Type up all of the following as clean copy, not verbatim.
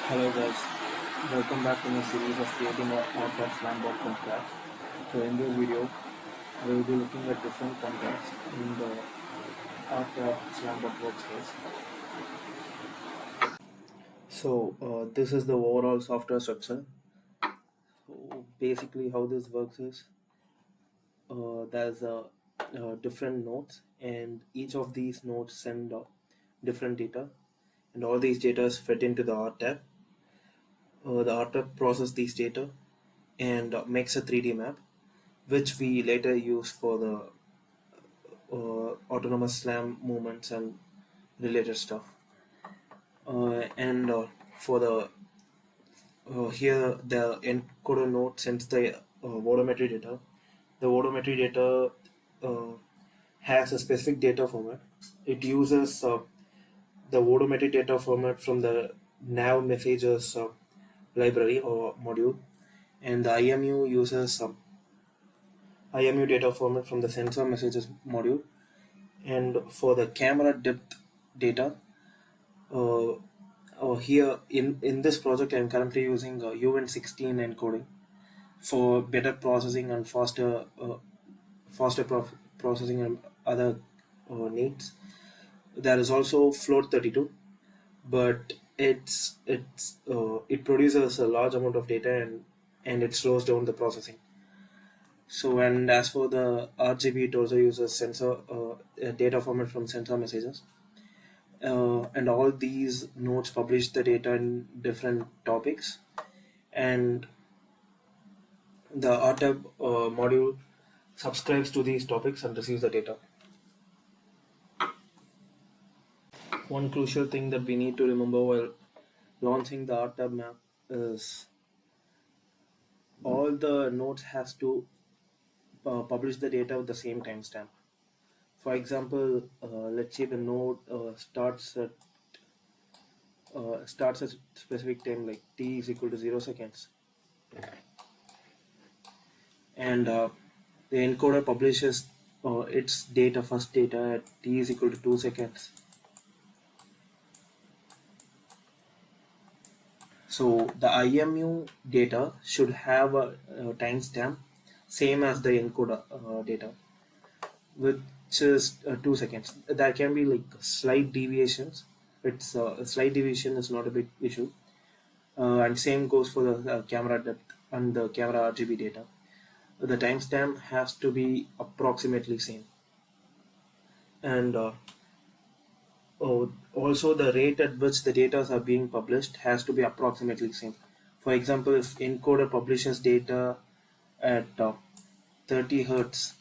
Hello guys, welcome back to my series of creating an app of Slambot from scratch. So in this video, we will be looking at different contents in the app of Slambot workspace. So this is the overall software structure. So basically how this works is there's different nodes and each of these nodes send different data and all these data fit into the R tab. The R tab processes these data and makes a 3D map which we later use for the autonomous slam movements and related stuff. And for the here the encoder node sends the volumetry data. The volumetry data uh, has a specific data format. It uses the volumetry data format from the nav messages library or module, and the IMU uses IMU data format from the sensor messages module. And for the camera depth data, uh, here in this project I'm currently using UN16 encoding for better processing and faster processing and other needs. There is also float 32, but it produces a large amount of data and it slows down the processing. So, and as for the RGB, it also uses sensor data format from sensor messages. And all these nodes publish the data in different topics, and the RTAB module subscribes to these topics and receives the data. One crucial thing that we need to remember while launching the RTAB map is all the nodes has to publish the data with the same timestamp. For example, let's say the node starts at specific time like t is equal to 0 seconds, and the encoder publishes its first data at t is equal to 2 seconds. So the IMU data should have a timestamp same as the encoder data, which is 2 seconds. There can be like slight deviations. It's a slight deviation is not a big issue, and same goes for the camera depth and the camera RGB data. The timestamp has to be approximately same, and also the rate at which the data are being published has to be approximately same. For example, if encoder publishes data at 30 hertz,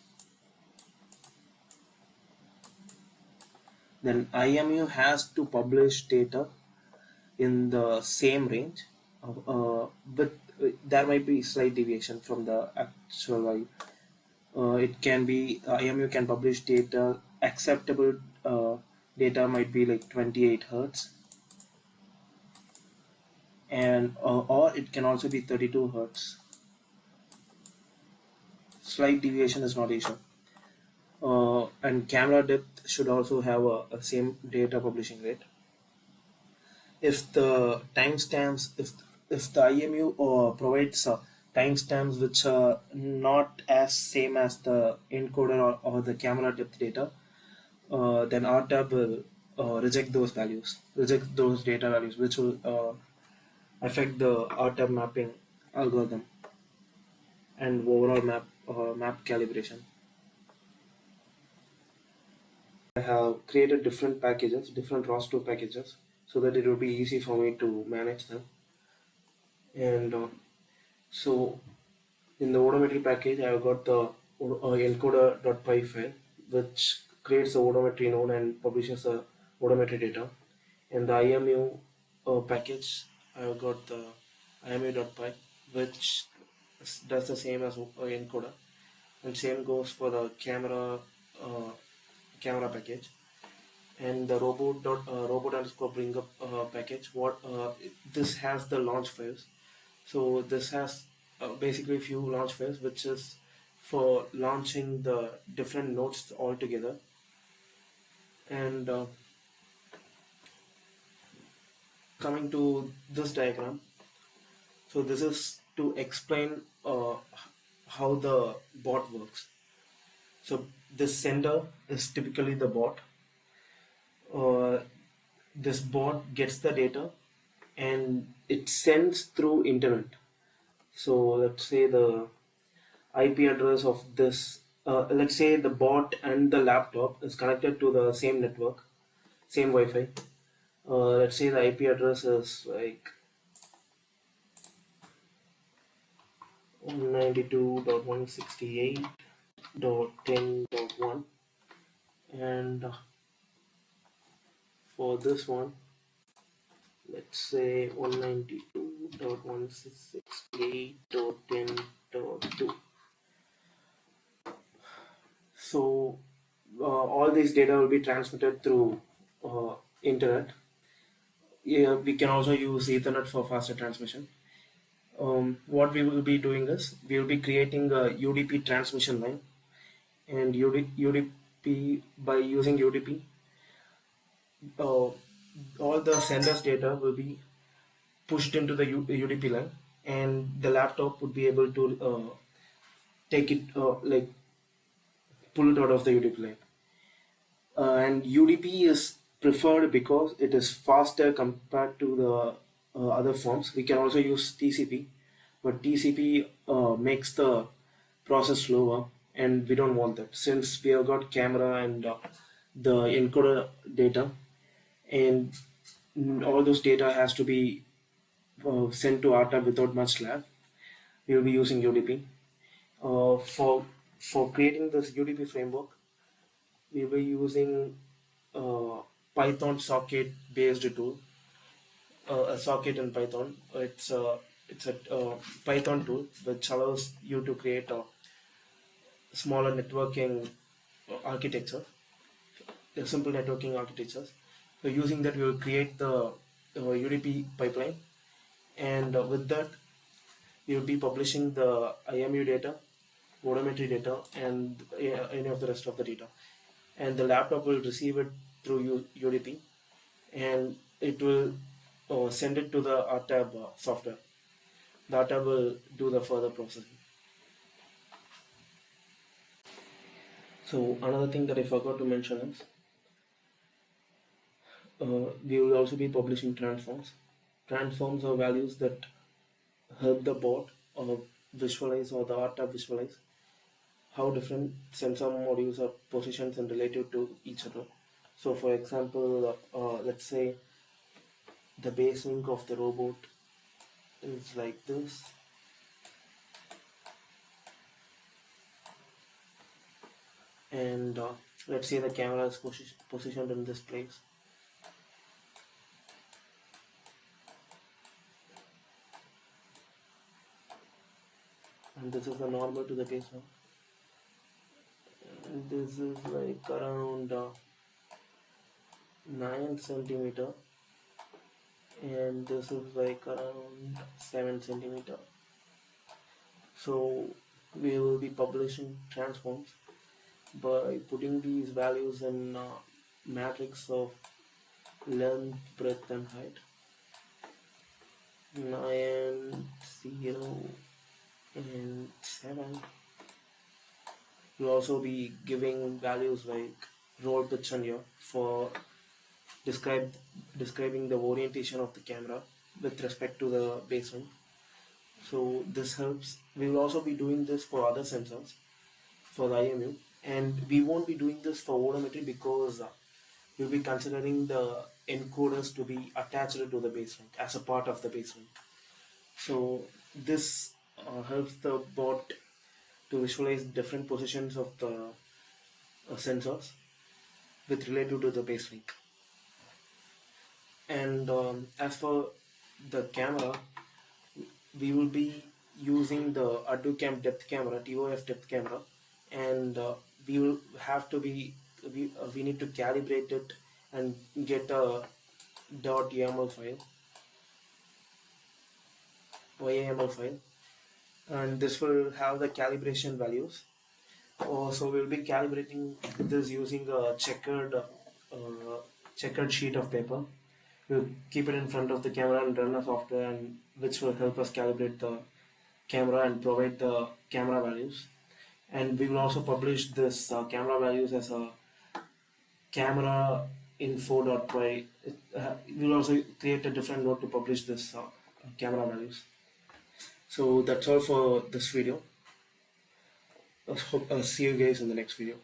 then IMU has to publish data in the same range, but there might be slight deviation from the actual value. It can be IMU can publish data acceptable data might be like 28 hertz, and or it can also be 32 hertz. Slight deviation is not issue. And camera depth should also have a same data publishing rate. If the timestamps, if the IMU provides timestamps which are not as same as the encoder or the camera depth data, then RTAB will reject those data values, which will affect the RTAB mapping algorithm and overall map calibration. I have created different packages, different roster packages, so that it will be easy for me to manage them. And so in the odometry package, I have got the encoder.py file, which creates the odometry node and publishes the odometry data. In the IMU package, I have got the IMU.py, which does the same as encoder, and same goes for the camera package. And the robot underscore bring up package. This has the launch files. So this has basically few launch files, which is for launching the different nodes all together. And coming to this diagram, so this is to explain how the bot works. So this sender is typically the bot. Uh, this bot gets the data and it sends through internet. So let's say the IP address of this, let's say the bot and the laptop is connected to the same network, same Wi-Fi. Let's say the IP address is like 192.168.10.1, and for this one, let's say 192.168.10.2. So all these data will be transmitted through internet. Yeah, we can also use Ethernet for faster transmission. What we will be doing is we will be creating a UDP transmission line, and UDP, by using UDP, uh, all the sender's data will be pushed into the UDP line, and the laptop would be able to take it, like pull it out of the UDP line. And UDP is preferred because it is faster compared to the other forms. We can also use TCP, but TCP makes the process slower, and we don't want that since we have got camera and the encoder data, and all those data has to be sent to RTAB without much lag. We will be using UDP. For creating this UDP framework, we were using uh, Python socket based tool, a socket in Python. It's a Python tool which allows you to create a smaller networking architecture, a simple networking architectures. So using that, we will create the UDP pipeline, and with that, we will be publishing the IMU data, volumetry data, and any of the rest of the data. And the laptop will receive it through UDP, and it will send it to the RTAB software. The RTAB will do the further processing. So another thing that I forgot to mention is we will also be publishing transforms. Transforms are values that help the bot visualize, or the RTAB visualize how different sensor modules are positioned and relative to each other. So for example, let's say the base link of the robot is like this, and let's say the camera is positioned in this place, and this is the normal to the base link, and this is like around 9 centimeter, and this is like around 7 centimeter. So we will be publishing transforms by putting these values in matrix of length, breadth, and height. 9, 0, and 7. We'll also be giving values like roll pitch and yaw for describing the orientation of the camera with respect to the baseline. So this helps. We will also be doing this for other sensors for the IMU, and we won't be doing this for odometry because we'll be considering the encoders to be attached to the baseline as a part of the baseline. So this helps the bot to visualize different positions of the sensors with relative to the base link. And as for the camera, we will be using the AdduCam depth camera, TOF depth camera, and we will have to be we need to calibrate it and get a .yaml file, YAML file, and this will have the calibration values. So we'll be calibrating this using a checkered sheet of paper, We'll keep it in front of the camera and run a software and which will help us calibrate the camera and provide the camera values. And we will also publish this camera values as a camera info.py. We will also create a different node to publish this camera values. So that's all for this video. I hope see you guys in the next video.